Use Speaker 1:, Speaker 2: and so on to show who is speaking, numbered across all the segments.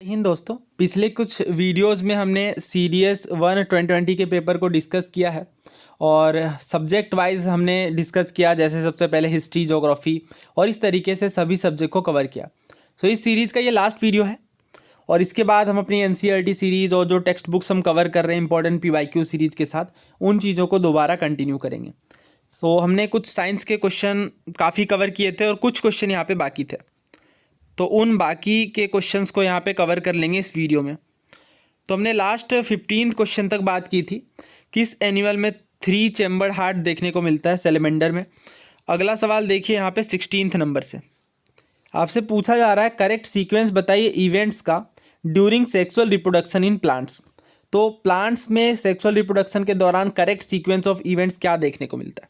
Speaker 1: हिंद दोस्तों, पिछले कुछ वीडियोस में हमने सीडीएस 1 2020 के पेपर को डिस्कस किया है और सब्जेक्ट वाइज हमने डिस्कस किया। जैसे सबसे पहले हिस्ट्री, ज्योग्राफी और इस तरीके से सभी सब्जेक्ट को कवर किया। सो इस सीरीज़ का ये लास्ट वीडियो है और इसके बाद हम अपनी एनसीईआरटी सीरीज़ और जो टेक्स्ट बुक्स हम कवर कर रहे हैं इंपॉर्टेंट पीवाईक्यू सीरीज़ के साथ, उन चीज़ों को दोबारा कंटिन्यू करेंगे। सो हमने कुछ साइंस के क्वेश्चन काफ़ी कवर किए थे और कुछ क्वेश्चन यहाँ पे बाकी थे, तो उन बाकी के क्वेश्चंस को यहाँ पे कवर कर लेंगे इस वीडियो में। तो हमने लास्ट 15 क्वेश्चन तक बात की थी, किस एनिमल में 3 चैम्बर हार्ट देखने को मिलता है सैलेमेंडर में। अगला सवाल देखिए यहाँ पे 16th नंबर से आपसे पूछा जा रहा है, करेक्ट सीक्वेंस बताइए इवेंट्स का during sexual reproduction in plants. तो प्लांट्स में सेक्सुअल रिप्रोडक्शन के दौरान करेक्ट सीक्वेंस ऑफ इवेंट्स क्या देखने को मिलता है।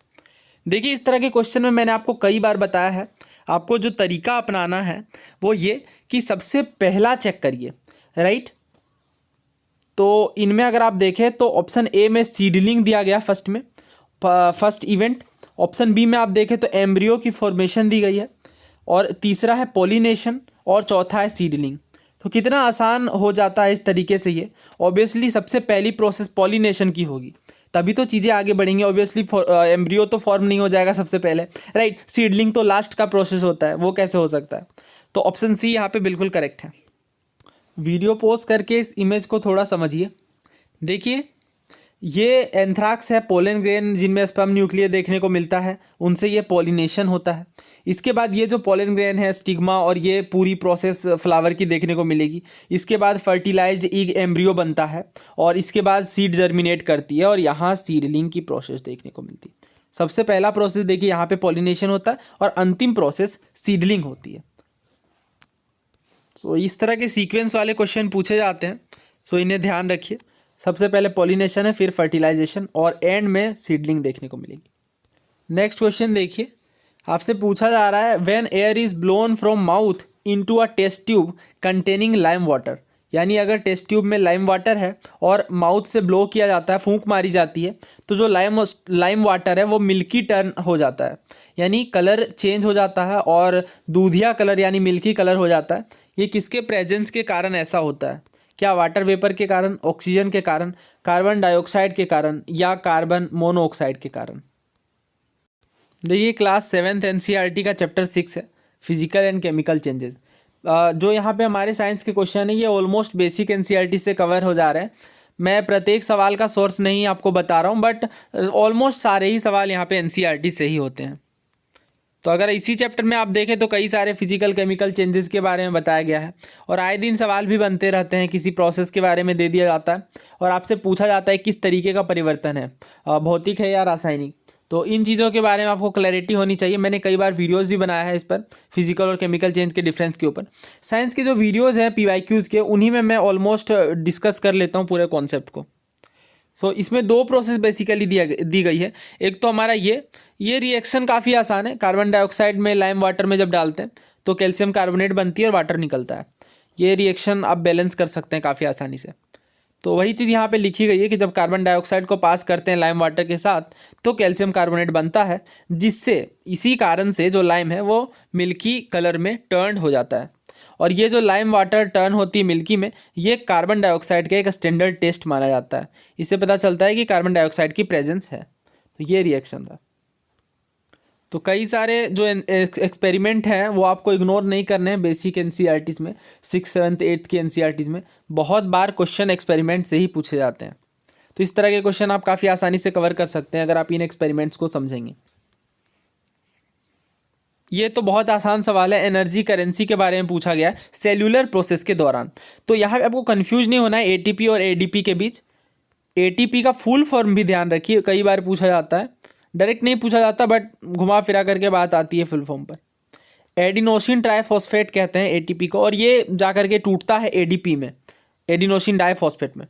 Speaker 1: देखिए, इस तरह के क्वेश्चन में मैंने आपको कई बार बताया है, आपको जो तरीका अपनाना है वो ये कि सबसे पहला चेक करिए, राइट। तो इनमें अगर आप देखें तो ऑप्शन ए में सीडलिंग दिया गया फर्स्ट में, फर्स्ट इवेंट। ऑप्शन बी में आप देखें तो एम्ब्रियो की फॉर्मेशन दी गई है और तीसरा है पॉलिनेशन और चौथा है सीडलिंग। तो कितना आसान हो जाता है इस तरीके से। ये ऑब्वियसली सबसे पहली प्रोसेस पॉलिनेशन की होगी, तभी तो चीज़ें आगे बढ़ेंगी। ऑब्वियसली एम्ब्रियो तो फॉर्म नहीं हो जाएगा सबसे पहले, राइट। सीडलिंग तो लास्ट का प्रोसेस होता है, वो कैसे हो सकता है। तो ऑप्शन सी यहाँ पे बिल्कुल करेक्ट है। वीडियो पॉज करके इस इमेज को थोड़ा समझिए। देखिए, ये एंथ्राक्स है, पोलन ग्रेन जिनमें स्पर्म न्यूक्लियर देखने को मिलता है, उनसे ये पॉलिनेशन होता है। इसके बाद ये जो पोलन ग्रेन है, स्टिग्मा, और ये पूरी प्रोसेस फ्लावर की देखने को मिलेगी। इसके बाद फर्टिलाइज्ड एग एम्ब्रियो बनता है और इसके बाद सीड जर्मिनेट करती है और यहाँ सीडलिंग की प्रोसेस देखने को मिलती है। सबसे पहला प्रोसेस देखिए यहाँ पे पॉलिनेशन होता है और अंतिम प्रोसेस सीडलिंग होती है। सो इस तरह के सीक्वेंस वाले क्वेश्चन पूछे जाते हैं, सो इन्हें ध्यान रखिए। सबसे पहले पॉलिनेशन है, फिर फर्टिलाइजेशन और एंड में सीडलिंग देखने को मिलेगी। नेक्स्ट क्वेश्चन देखिए, आपसे पूछा जा रहा है, when air is blown from mouth into a test tube containing lime water. यानी अगर टेस्ट ट्यूब में लाइम वाटर है और माउथ से ब्लो किया जाता है, फूंक मारी जाती है, तो जो लाइम वाटर है वो मिल्की टर्न हो जाता है, यानी कलर चेंज हो जाता है और दूधिया कलर यानी मिल्की कलर हो जाता है। ये किसके प्रेजेंस के कारण ऐसा होता है? क्या वाटर वेपर के कारण, ऑक्सीजन के कारण, कार्बन डाइऑक्साइड के कारण या कार्बन मोनोऑक्साइड के कारण? देखिए, क्लास 7th एनसीईआरटी का चैप्टर 6 है, फिजिकल एंड केमिकल चेंजेस। जो यहाँ पे हमारे साइंस के क्वेश्चन है ये ऑलमोस्ट बेसिक एनसीईआरटी से कवर हो जा रहे हैं। मैं प्रत्येक सवाल का सोर्स नहीं आपको बता रहा हूँ, बट ऑलमोस्ट सारे ही सवाल यहाँ पे एनसीईआरटी से ही होते हैं। तो अगर इसी चैप्टर में आप देखें तो कई सारे फिजिकल केमिकल चेंजेस के बारे में बताया गया है और आए दिन सवाल भी बनते रहते हैं, किसी प्रोसेस के बारे में दे दिया जाता है और आपसे पूछा जाता है किस तरीके का परिवर्तन है, भौतिक है या रासायनिक। तो इन चीज़ों के बारे में आपको क्लैरिटी होनी चाहिए। मैंने कई बार वीडियोज़ भी बनाया है इस पर, फिजिकल और केमिकल चेंज के डिफरेंस के ऊपर। साइंस के जो वीडियोज़ हैं पीवाईक्यूज़ के, उन्हीं में मैं ऑलमोस्ट डिस्कस कर लेता हूँ पूरे कॉन्सेप्ट को। सो इसमें दो प्रोसेस बेसिकली दी गई है। एक तो हमारा ये रिएक्शन काफ़ी आसान है। कार्बन डाइऑक्साइड में लाइम वाटर में जब डालते हैं तो कैल्शियम कार्बोनेट बनती है और वाटर निकलता है। ये रिएक्शन आप बैलेंस कर सकते हैं काफ़ी आसानी से। तो वही चीज़ यहाँ पे लिखी गई है कि जब कार्बन डाइऑक्साइड को पास करते हैं लाइम वाटर के साथ तो कैल्शियम कार्बोनेट बनता है, जिससे इसी कारण से जो लाइम है वो मिल्की कलर में टर्न हो जाता है। और ये जो लाइम वाटर टर्न होती है मिल्की में, ये कार्बन डाइऑक्साइड का एक स्टैंडर्ड टेस्ट माना जाता है। इससे पता चलता है कि कार्बन डाइऑक्साइड की प्रेजेंस है। तो ये रिएक्शन था। तो कई सारे जो एक्सपेरिमेंट हैं वो आपको इग्नोर नहीं करने हैं। बेसिक एनसीईआरटीज़ में, 6th 7th 8th की एनसीईआरटीज़ में बहुत बार क्वेश्चन एक्सपेरिमेंट से ही पूछे जाते हैं। तो इस तरह के क्वेश्चन आप काफ़ी आसानी से कवर कर सकते हैं अगर आप इन एक्सपेरिमेंट्स को समझेंगे। ये तो बहुत आसान सवाल है, एनर्जी करेंसी के बारे में पूछा गया है सेल्यूलर प्रोसेस के दौरान। तो यहाँ पे आपको कंफ्यूज नहीं होना है एटीपी और एडीपी के बीच। एटीपी का फुल फॉर्म भी ध्यान रखिए, कई बार पूछा जाता है, डायरेक्ट नहीं पूछा जाता बट घुमा फिरा करके बात आती है फुल फॉर्म पर। एडिनोसिन ट्राइफॉस्फेट कहते हैं एटीपी को, और ये जा करके टूटता है एडीपी में, एडिनोसिन डाइफॉस्फेट में,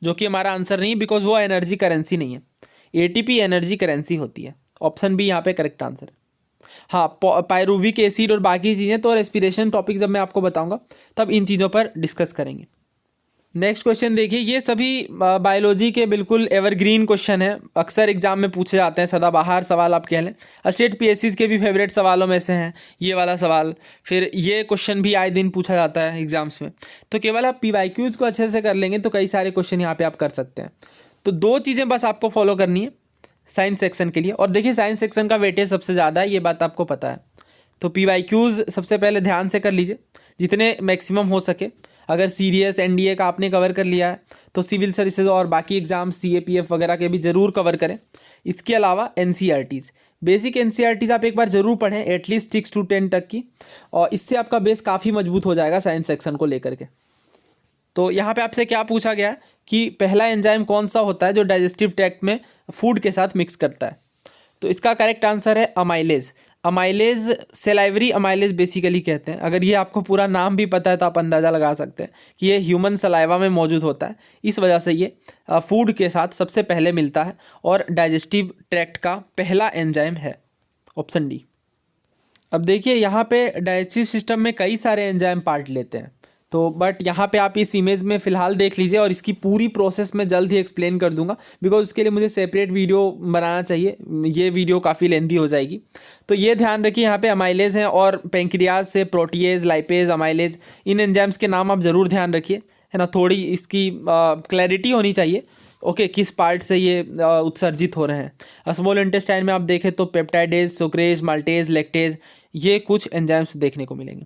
Speaker 1: जो कि हमारा आंसर नहीं, बिकॉज वो एनर्जी करेंसी नहीं है। एटीपी एनर्जी करेंसी होती है। ऑप्शन बी यहाँ पे करेक्ट आंसर है। हाँ, पायरुविक एसिड और बाकी चीज़ें तो रेस्पिरेशन टॉपिक जब मैं आपको बताऊंगा तब इन चीज़ों पर डिस्कस करेंगे। नेक्स्ट क्वेश्चन देखिए, ये सभी बायोलॉजी के बिल्कुल एवरग्रीन क्वेश्चन है, अक्सर एग्जाम में पूछे जाते हैं, सदाबहार सवाल आप कह लें। स्टेट पीएससीज के भी फेवरेट सवालों में से हैं ये वाला सवाल। फिर ये क्वेश्चन भी आए दिन पूछा जाता है एग्जाम्स में। तो केवल आप पीवाईक्यूज को अच्छे से कर लेंगे तो कई सारे क्वेश्चन यहाँ पे आप कर सकते हैं। तो दो चीज़ें बस आपको फॉलो करनी है साइंस सेक्शन के लिए। और देखिए साइंस सेक्शन का वेटेज सबसे ज़्यादा है, ये बात आपको पता है। तो पीवाईक्यूज सबसे पहले ध्यान से कर लीजिए जितने मैक्सिमम हो सके। अगर सीडीएस एनडीए का आपने कवर कर लिया है तो सिविल सर्विसेज और बाकी एग्जाम सीएपीएफ वगैरह के भी ज़रूर कवर करें। इसके अलावा एनसीईआरटीज़, बेसिक एनसीईआरटीज़ आप एक बार ज़रूर पढ़ें एटलीस्ट 6 to 10 तक की, और इससे आपका बेस काफ़ी मजबूत हो जाएगा साइंस सेक्शन को लेकर के। तो यहाँ पे आपसे क्या पूछा गया है कि पहला एंजाइम कौन सा होता है जो डाइजेस्टिव ट्रैक्ट में फूड के साथ मिक्स करता है। तो इसका करेक्ट आंसर है amylase. Amylase salivary amylase basically कहते हैं। अगर ये आपको पूरा नाम भी पता है तो आप अंदाज़ा लगा सकते हैं कि ये ह्यूमन सलाइवा में मौजूद होता है। इस वजह से ये फूड के साथ सबसे पहले मिलता है और डाइजेस्टिव ट्रैक्ट का पहला एंजाइम है। Option D. अब देखिए यहाँ पे डाइजेस्टिव सिस्टम में कई सारे एंजाइम पार्ट लेते हैं, तो बट यहाँ पे आप इस इमेज में फ़िलहाल देख लीजिए और इसकी पूरी प्रोसेस मैं जल्द ही एक्सप्लेन कर दूंगा, बिकॉज उसके लिए मुझे सेपरेट वीडियो बनाना चाहिए, ये वीडियो काफ़ी लेंथी हो जाएगी। तो ये ध्यान रखिए यहाँ पे अमाइलेज हैं और पेंक्रियाज से प्रोटीएज, लाइपेज, अमाइलेज, इन एंजाइम्स के नाम आप ज़रूर ध्यान रखिए, है ना। थोड़ी इसकी क्लैरिटी होनी चाहिए ओके किस पार्ट से ये उत्सर्जित हो रहे हैं। स्मॉल इंटेस्टाइन में आप देखें तो पेप्टाइडेज, सुक्रेज, माल्टेज, लैक्टेज, ये कुछ एंजाइम्स देखने को मिलेंगे।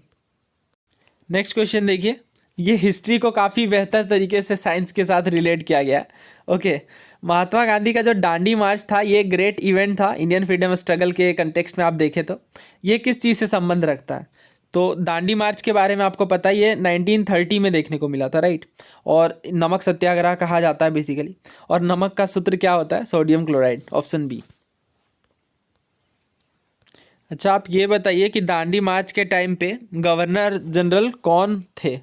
Speaker 1: नेक्स्ट क्वेश्चन देखिए, ये हिस्ट्री को काफ़ी बेहतर तरीके से साइंस के साथ रिलेट किया गया है। ओके, महात्मा गांधी का जो दांडी मार्च था ये एक ग्रेट इवेंट था इंडियन फ्रीडम स्ट्रगल के कंटेक्स्ट में आप देखें तो ये किस चीज़ से संबंध रखता है। तो दांडी मार्च के बारे में आपको पता है, ये 1930 में देखने को मिला था, राइट। और नमक सत्याग्रह कहा जाता है बेसिकली, और नमक का सूत्र क्या होता है, सोडियम क्लोराइड। Option B. अच्छा, आप ये बताइए कि दांडी मार्च के टाइम पे गवर्नर जनरल कौन थे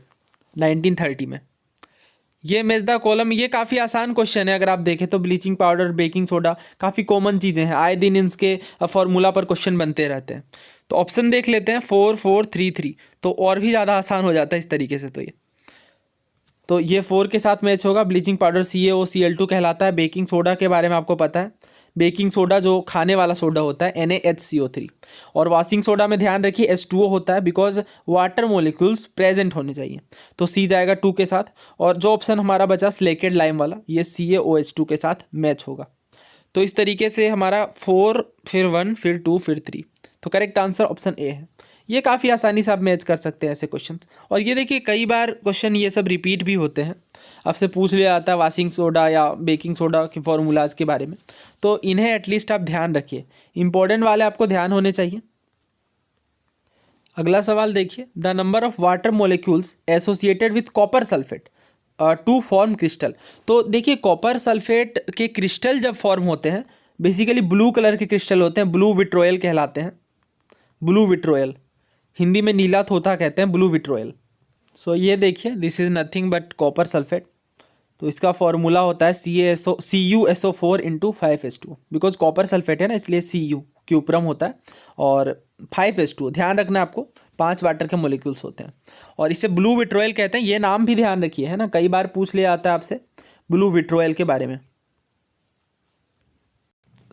Speaker 1: 1930 में। ये मेज द कॉलम, ये काफ़ी आसान क्वेश्चन है। अगर आप देखें तो ब्लीचिंग पाउडर, बेकिंग सोडा काफ़ी कॉमन चीज़ें हैं, आए दिन इनके फॉर्मूला पर क्वेश्चन बनते रहते हैं। तो ऑप्शन देख लेते हैं 4433, तो और भी ज़्यादा आसान हो जाता है इस तरीके से। तो ये 4 के साथ मैच होगा। ब्लीचिंग पाउडर CaOCl2 कहलाता है। बेकिंग सोडा के बारे में आपको पता है, बेकिंग सोडा जो खाने वाला सोडा होता है NaHCO3। और वॉशिंग सोडा में ध्यान रखिए H2O होता है, बिकॉज वाटर मोलिक्यूल्स प्रेजेंट होने चाहिए। तो C जाएगा 2 के साथ। और जो ऑप्शन हमारा बचा स्लेकेड लाइम वाला, ये CaOH2 के साथ मैच होगा। तो इस तरीके से हमारा 4, फिर 1, फिर 2, फिर 3। तो करेक्ट आंसर ऑप्शन ए है। ये काफ़ी आसानी से आप मैच कर सकते हैं ऐसे क्वेश्चन। और ये देखिए कई बार क्वेश्चन ये सब रिपीट भी होते हैं, आपसे पूछ लिया जाता है वॉशिंग सोडा या बेकिंग सोडा के फॉर्मूलाज के बारे में, तो इन्हें एटलीस्ट आप ध्यान रखिए, इंपॉर्टेंट वाले आपको ध्यान होने चाहिए। अगला सवाल देखिए, the number of water molecules associated with copper sulphate to form crystal. तो देखिए कॉपर सल्फेट के क्रिस्टल जब फॉर्म होते हैं, बेसिकली ब्लू कलर के क्रिस्टल होते हैं, ब्लू विट्रोयल कहलाते हैं। ब्लू विट्रोयल, हिंदी में नीला तोता कहते हैं, ब्लू विट्रोयल। सो ये देखिए this is nothing but copper sulphate. तो इसका फॉर्मूला होता है CuSO4 into 5H2, because copper sulphate है ना, इसलिए Cu क्यूप्रम होता है और 5H2। ध्यान रखना है आपको, 5 वाटर के मोलिक्यूल्स होते हैं और इसे ब्लू विट्रोयल कहते हैं। ये नाम भी ध्यान रखिए, है ना, कई बार पूछ लिया जाता है आपसे ब्लू विट्रोयल के बारे में।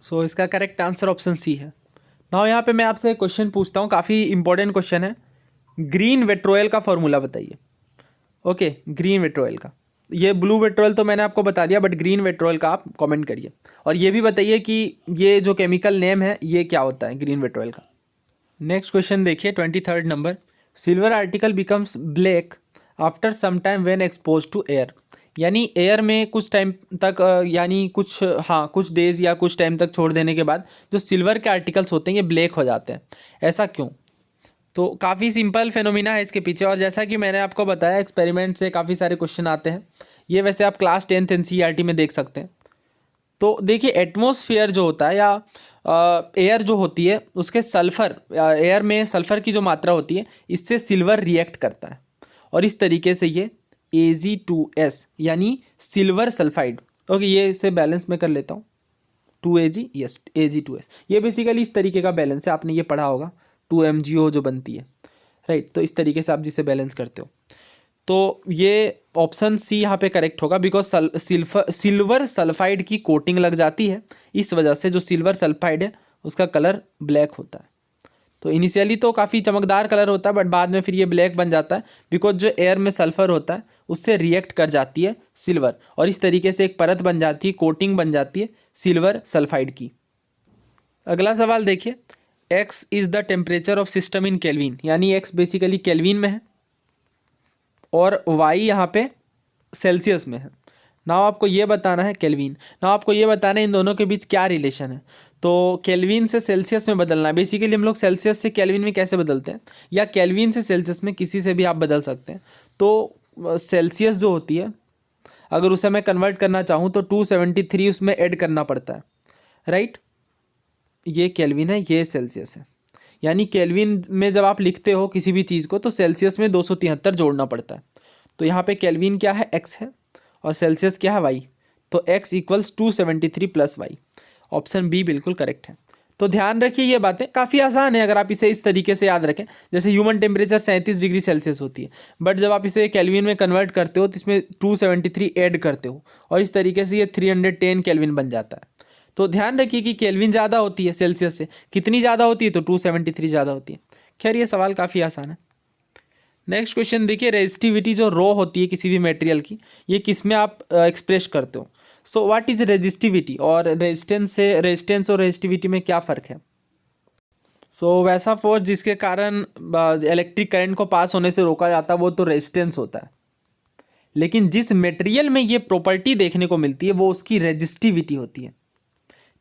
Speaker 1: सो इसका करेक्ट आंसर ऑप्शन सी है। नाउ यहाँ पे मैं आपसे क्वेश्चन पूछता हूँ, काफ़ी इंपॉर्टेंट क्वेश्चन है। ग्रीन विट्रोयल का फॉर्मूला बताइए। ओके, ग्रीन विट्रोयल का, ये ब्लू विट्रोयल तो मैंने आपको बता दिया, बट ग्रीन विट्रोयल का आप कमेंट करिए और ये भी बताइए कि ये जो केमिकल नेम है ये क्या होता है ग्रीन विट्रोयल का। नेक्स्ट क्वेश्चन देखिए 23rd नंबर, silver article becomes black after some time when expose to air. यानी एयर में कुछ टाइम तक यानी कुछ डेज या कुछ टाइम तक छोड़ देने के बाद जो सिल्वर के आर्टिकल्स होते हैं ये ब्लैक हो जाते हैं। ऐसा क्यों? तो काफ़ी सिंपल फेनोमिना है इसके पीछे, और जैसा कि मैंने आपको बताया एक्सपेरिमेंट से काफ़ी सारे क्वेश्चन आते हैं। ये वैसे आप क्लास 10th NCERT में देख सकते हैं। तो देखिए एटमॉस्फेयर जो होता है या एयर जो होती है उसके सल्फ़र, एयर में सल्फ़र की जो मात्रा होती है इससे सिल्वर रिएक्ट करता है और इस तरीके से ये Ag2S यानी सिल्वर सल्फाइड। ओके, ये इसे बैलेंस में कर लेता हूँ, 2Ag, यस Ag2S। ये बेसिकली इस तरीके का बैलेंस है, आपने ये पढ़ा होगा, 2MgO जो बनती है, राइट। तो इस तरीके से आप जिसे बैलेंस करते हो। तो ये ऑप्शन सी यहाँ पे करेक्ट होगा, बिकॉज सिल्वर सल्फाइड की कोटिंग लग जाती है, इस वजह से जो सिल्वर सल्फाइड है उसका कलर ब्लैक होता है। तो इनिशियली तो काफ़ी चमकदार कलर होता है, बट बाद में फिर ये ब्लैक बन जाता है, बिकॉज जो एयर में सल्फर होता है उससे रिएक्ट कर जाती है सिल्वर, और इस तरीके से एक परत बन जाती है, कोटिंग बन जाती है सिल्वर सल्फाइड की। अगला सवाल देखिए, x is the temperature of system in kelvin, यानी एक्स बेसिकली केल्विन में है और वाई यहाँ पे सेल्सियस में है। नाउ आपको ये बताना है केल्विन, नाउ आपको ये बताना है इन दोनों के बीच क्या रिलेशन है। तो केल्विन से सेल्सियस में बदलना है, बेसिकली हम लोग सेल्सियस से केल्विन में कैसे बदलते हैं, या केल्विन से सेल्सियस में, किसी से भी आप बदल सकते हैं। तो सेल्सियस जो होती है, अगर उसे मैं कन्वर्ट करना चाहूँ तो 273 उसमें ऐड करना पड़ता है, राइट। ये केल्विन है, ये सेल्सियस है, यानी केल्विन में जब आप लिखते हो किसी भी चीज़ को तो सेल्सियस में 273 जोड़ना पड़ता है। तो यहाँ पे केल्विन क्या है, एक्स है, और सेल्सियस क्या है, वाई। तो x equals 273 plus y, option b बिल्कुल करेक्ट है। तो ध्यान रखिए, ये बातें काफ़ी आसान है अगर आप इसे इस तरीके से याद रखें। जैसे ह्यूमन टेम्परेचर 37 डिग्री सेल्सियस होती है, बट जब आप इसे केल्विन में कन्वर्ट करते हो तो इसमें 273 ऐड करते हो, और इस तरीके से ये 310 केल्विन बन जाता है। तो ध्यान रखिए कि केल्विन ज़्यादा होती है सेल्सियस से, कितनी ज़्यादा होती है, तो 273 ज़्यादा होती है। खैर ये सवाल काफ़ी आसान है। नेक्स्ट क्वेश्चन देखिए, रेजिस्टिविटी जो रो होती है किसी भी मटेरियल की, ये किस में आप एक्सप्रेस करते हो। सो व्हाट इज रेजिस्टिविटी, और रेजिस्टेंस और रेजिस्टिविटी में क्या फ़र्क है। सो वैसा फोर्स जिसके कारण इलेक्ट्रिक करंट को पास होने से रोका जाता है वो तो रेजिस्टेंस होता है, लेकिन जिस मटेरियल में ये प्रॉपर्टी देखने को मिलती है वो उसकी रेजिस्टिविटी होती है।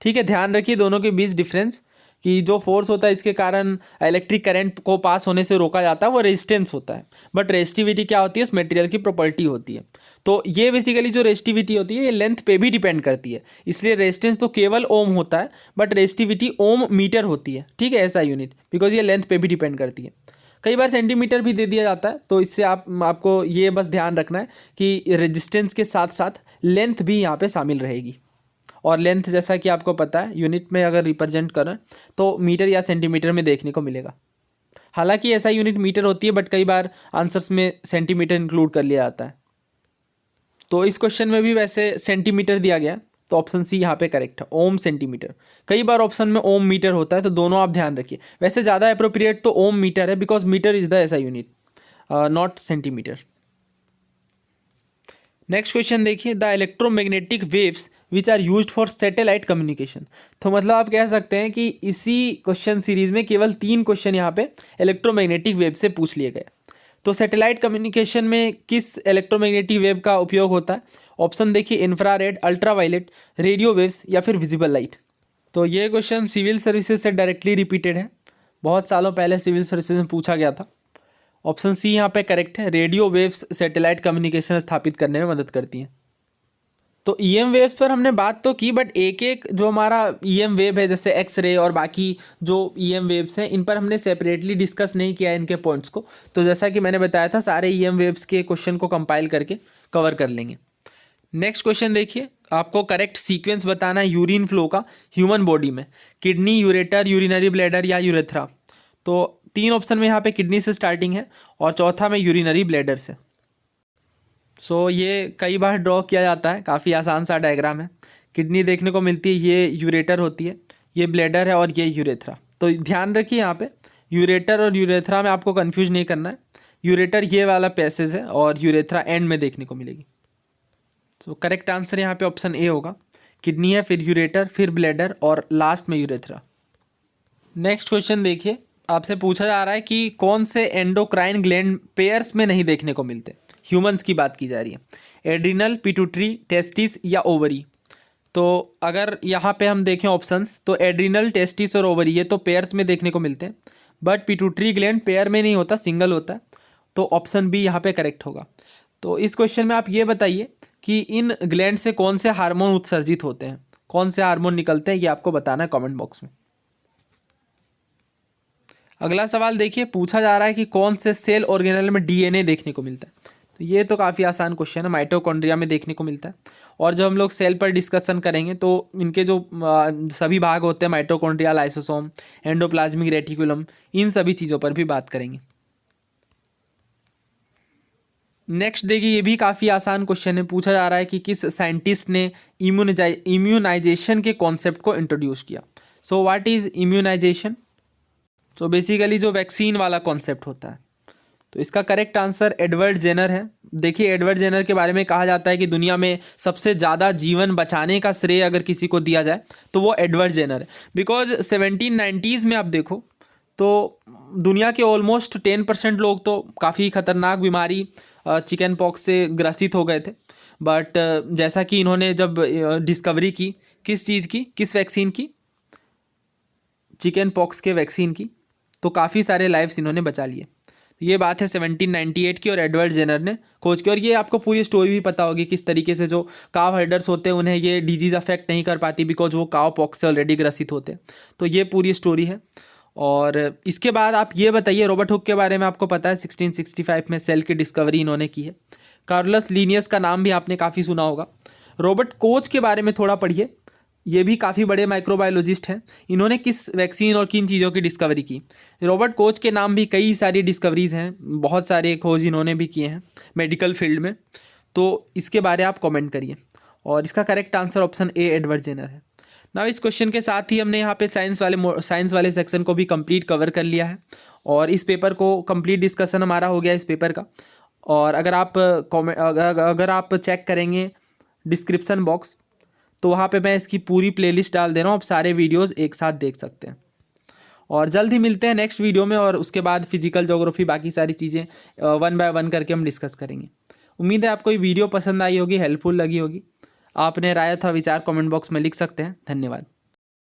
Speaker 1: ठीक है, ध्यान रखिए दोनों के बीच डिफरेंस, कि जो फोर्स होता है इसके कारण इलेक्ट्रिक करंट को पास होने से रोका जाता है वो रेजिस्टेंस होता है, बट रेजिस्टिविटी क्या होती है, उस मटेरियल की प्रॉपर्टी होती है। तो ये बेसिकली जो रेजिस्टिविटी होती है ये लेंथ पे भी डिपेंड करती है, इसलिए रेजिस्टेंस तो केवल ओम होता है, बट रेजिस्टिविटी ओम मीटर होती है। ठीक है, ऐसा यूनिट, बिकॉज ये लेंथ पे भी डिपेंड करती है। कई बार सेंटीमीटर भी दे दिया जाता है, तो इससे आपको ये बस ध्यान रखना है कि रेजिस्टेंस के साथ साथ लेंथ भी यहाँ पे शामिल रहेगी। और लेंथ जैसा कि आपको पता है यूनिट में अगर रिप्रेजेंट करें तो मीटर या सेंटीमीटर में देखने को मिलेगा। हालांकि ऐसा यूनिट मीटर होती है, बट कई बार आंसर्स में सेंटीमीटर इंक्लूड कर लिया जाता है। तो इस क्वेश्चन में भी वैसे सेंटीमीटर दिया गया, तो ऑप्शन सी यहाँ पे करेक्ट है, ओम सेंटीमीटर। कई बार ऑप्शन में ओम मीटर होता है, तो दोनों आप ध्यान रखिए। वैसे ज़्यादा अप्रोप्रिएट तो ओम मीटर है, because metre is the SI unit, not centimetre. Next question देखिए, the electromagnetic waves which are used for satellite communication. तो मतलब आप कह सकते हैं कि इसी क्वेश्चन सीरीज में केवल 3 क्वेश्चन यहाँ पे इलेक्ट्रोमैग्नेटिक वेव से पूछ लिए गए। तो सैटेलाइट कम्युनिकेशन में किस इलेक्ट्रोमैग्नेटिक वेव का उपयोग होता है। ऑप्शन देखिए, इंफ्रारेड, अल्ट्रावायलेट, रेडियो वेव्स या फिर विजिबल लाइट। तो ये क्वेश्चन सिविल सर्विसेज से डायरेक्टली रिपीटेड है, बहुत सालों पहले सिविल सर्विसेज में पूछा गया था। ऑप्शन सी यहाँ पे करेक्ट है, रेडियो वेव्स सैटेलाइट कम्युनिकेशन स्थापित करने में मदद करती हैं। तो ईएम वेव्स पर हमने बात तो की, बट एक एक जो हमारा ईएम वेव है, जैसे एक्स रे और बाकी जो ईएम वेव्स हैं, इन पर हमने सेपरेटली डिस्कस नहीं किया है इनके पॉइंट्स को। तो जैसा कि मैंने बताया था, सारे ईएम वेव्स के क्वेश्चन को कंपाइल करके कवर कर लेंगे। नेक्स्ट क्वेश्चन देखिए, आपको करेक्ट सीक्वेंस बताना है यूरिन फ्लो का ह्यूमन बॉडी में, किडनी, यूरेटर, यूरिनरी ब्लैडर या यूरेथ्रा। तो 3 ऑप्शन में यहाँ पे किडनी से स्टार्टिंग है और चौथा में यूरिनरी ब्लैडर से। सो ये कई बार ड्रॉ किया जाता है, काफ़ी आसान सा डायग्राम है। किडनी देखने को मिलती है, ये यूरेटर होती है, ये ब्लैडर है और ये यूरेथ्रा। तो ध्यान रखिए यहाँ पे यूरेटर और यूरेथ्रा में आपको कंफ्यूज नहीं करना है। यूरेटर ये वाला पैसेज है और यूरेथ्रा एंड में देखने को मिलेगी। सो करेक्ट आंसर यहाँ पे ऑप्शन ए होगा, किडनी है, फिर यूरेटर, फिर ब्लैडर और लास्ट में यूरेथ्रा। नेक्स्ट क्वेश्चन देखिए, आपसे पूछा जा रहा है कि कौन से एंडोक्राइन ग्लैंड पेयर्स में नहीं देखने को मिलते। ह्यूमंस की बात की जा रही है, एड्रिनल, पिट्यूटरी, टेस्टिस या ओवरी। तो अगर यहाँ पे हम देखें ऑप्शंस, तो एड्रिनल, टेस्टिस और ओवरी ये तो पेयर्स में देखने को मिलते हैं, बट पिट्यूटरी ग्लैंड पेयर में नहीं होता, सिंगल होता है। तो ऑप्शन बी यहाँ पे करेक्ट होगा। तो इस क्वेश्चन में आप ये बताइए कि इन ग्लैंड से कौन से हार्मोन उत्सर्जित होते हैं, कौन से हार्मोन निकलते हैं, ये आपको बताना है कमेंट बॉक्स में। अगला सवाल देखिए, पूछा जा रहा है कि कौन से सेल ऑर्गेनेल में डीएनए देखने को मिलता है। तो ये तो काफ़ी आसान क्वेश्चन है, माइटोकॉन्ड्रिया में देखने को मिलता है। और जब हम लोग सेल पर डिस्कशन करेंगे तो इनके जो सभी भाग होते हैं, माइटोकॉन्ड्रिया, लाइसोसोम, एंडोप्लाज्मिक रेटिकुलम, इन सभी चीज़ों पर भी बात करेंगे। नेक्स्ट देखिए, ये भी काफ़ी आसान क्वेश्चन है। पूछा जा रहा है कि किस साइंटिस्ट ने इम्यूनाइजेशन के कॉन्सेप्ट को इंट्रोड्यूस किया। So what is immunisation? So basically जो वैक्सीन वाला कॉन्सेप्ट होता है। तो इसका करेक्ट आंसर एडवर्ड जेनर है। देखिए, एडवर्ड जेनर के बारे में कहा जाता है कि दुनिया में सबसे ज़्यादा जीवन बचाने का श्रेय अगर किसी को दिया जाए तो वो एडवर्ड जेनर है। बिकॉज 1790s में आप देखो तो दुनिया के ऑलमोस्ट 10% लोग तो काफ़ी खतरनाक बीमारी चिकन पॉक्स से ग्रसित हो गए थे। बट जैसा कि इन्होंने जब डिस्कवरी की किस चीज़ की, किस वैक्सीन की, चिकन पॉक्स के वैक्सीन की, तो काफ़ी सारे लाइफ्स इन्होंने बचा लिए। ये बात है 1798 की, और एडवर्ड जेनर ने खोज की। और ये आपको पूरी स्टोरी भी पता होगी किस तरीके से जो काव हर्डर्स होते हैं उन्हें ये डिजीज़ अफेक्ट नहीं कर पाती बिकॉज वो काव पॉक्स से ऑलरेडी ग्रसित होते हैं। तो ये पूरी स्टोरी है। और इसके बाद आप ये बताइए, रॉबर्ट हुक के बारे में आपको पता है 1665 में सेल की डिस्कवरी इन्होंने की है। कार्लस लिनियस का नाम भी आपने काफ़ी सुना होगा। रॉबर्ट कोच के बारे में थोड़ा पढ़िए, ये भी काफ़ी बड़े माइक्रोबायोलॉजिस्ट हैं। इन्होंने किस वैक्सीन और किन चीज़ों की डिस्कवरी की? रॉबर्ट कोच के नाम भी कई सारी डिस्कवरीज़ हैं, बहुत सारे खोज इन्होंने भी किए हैं मेडिकल फील्ड में। तो इसके बारे आप कमेंट करिए। और इसका correct answer option a Edward Jenner है। ना इस क्वेश्चन के साथ ही हमने यहाँ पे साइंस वाले सेक्शन को भी कंप्लीट कवर कर लिया है। और इस पेपर को कंप्लीट डिस्कशन हमारा हो गया इस पेपर का। और अगर आप चेक करेंगे डिस्क्रिप्शन बॉक्स, तो वहाँ पे मैं इसकी पूरी प्लेलिस्ट डाल दे रहा हूँ, आप सारे वीडियोस एक साथ देख सकते हैं। और जल्द ही मिलते हैं नेक्स्ट वीडियो में, और उसके बाद फिजिकल ज्योग्राफी बाकी सारी चीज़ें 1 बाय 1 करके हम डिस्कस करेंगे। उम्मीद है आपको ये वीडियो पसंद आई होगी, हेल्पफुल लगी होगी। आपने राय अथवा विचार कमेंट बॉक्स में लिख सकते हैं। धन्यवाद।